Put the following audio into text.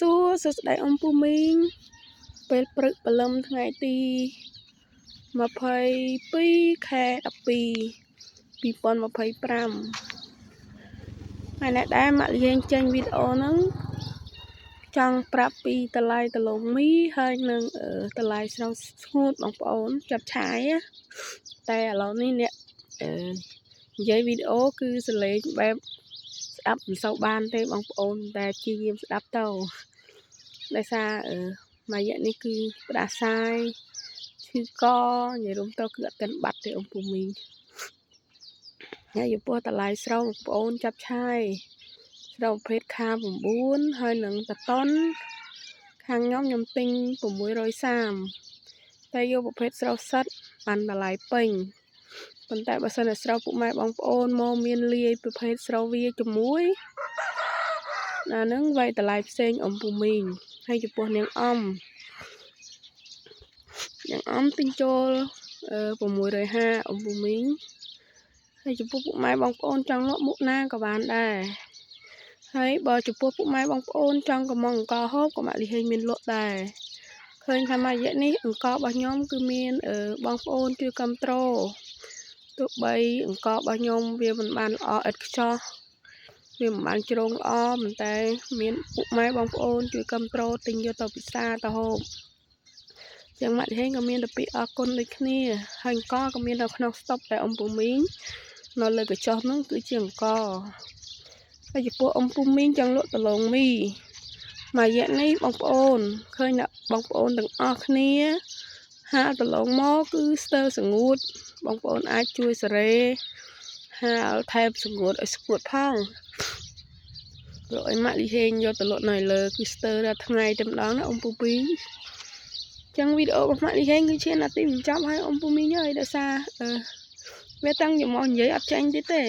សួស្តីអំពូមីងពេលព្រឹកព្រលឹមថ្ងៃទី22 ខែ 12 2025ហើយអ្នកដែរម៉ាក់លៀងចេញវីដេអូហ្នឹងចង់ប្រាប់ពីតម្លៃដលងមីហើយនឹងតម្លៃស្រោស្ងួតបងប្អូនចាប់ឆាយតែឥឡូវនេះអ្នកនិយាយវីដេអូគឺសលេងបែបស្ដាប់មិនសូវបានទេបងប្អូនតែព្យាយាមស្ដាប់ទៅដោយសារមួយរយៈនេះគឺផ្ដាសាយឈឺកនិយាយរួមទៅគឺអត់ទាន់បាត់ទេអំពូមីងហើយចំពោះតម្លៃស្រោបងប្អូនចាប់ឆាយស្រោប្រភេទខា9ហើយនឹងតតនខាងខ្ញុំទិញ630តែយកប្រភេទស្រោសិតបានតម្លៃពេញប៉ុន្តែបើសិនជាស្រោពុកម៉ែបងប្អូនមកមានលាយប្រភេទស្រោវាជាមួយអានឹងវាយតម្លៃផ្សេងអំពូមីងហើយចំពោះនាងអំទិញចូល650អំពូមីងហើយចំពោះពុកម៉ែបងប្អូនចង់លក់មុខណាក៏បានដែរហើយបើចំពោះពុកម៉ែបងប្អូនចង់កំងអង្ករហូបក៏ម៉ាក់លីហេងមានលក់ដែរឃើញថាមួយរយៈនេះអង្កររបស់ខ្ញុំគឺមានបងប្អូនជួយគ្រប់គ្រងទោះបីអង្កររបស់ខ្ញុំវាមិនបានល្អឥតខ្ចោះវាមិនបានជ្រងល្អប៉ុន្តែមានពុកម៉ែបងប្អូនជួយគ្រប់គ្រងទិញយកទៅពិសាទៅហូបចឹងម៉ាក់លីហេងក៏មានតែពាក្យអរគុណដូចគ្នាហើយអង្ករក៏មាននៅក្នុងស្តុកតែអំពូមីងនៅលើកញ្ចុះនោះគឺជាអង្ករហើយចំពោះអំពូមីងចង់លក់ដលងមីមួយរយៈនេះបងប្អូនឃើញថាបងប្អូនទាំងអស់គ្នាហាលដលងមកគឺស្ទើរស្ងួតបងប្អូនអាចជួយសេរីហាលថែមស្ងួតឲ្យស្ងួតផងព្រោះឲ្យម៉ាក់លីហេងយកទៅលក់នៅលើគឺស្ទើររាល់ថ្ងៃតែម្ដងណាអំពូមីងចឹងវីដេអូរបស់ម៉ាក់លីហេងគឺជានាទីបញ្ចប់ហើយអំពូមីងអើយដោយសារវាតាំងយកមកនិយាយអត់ចាញ់ទៀតទេ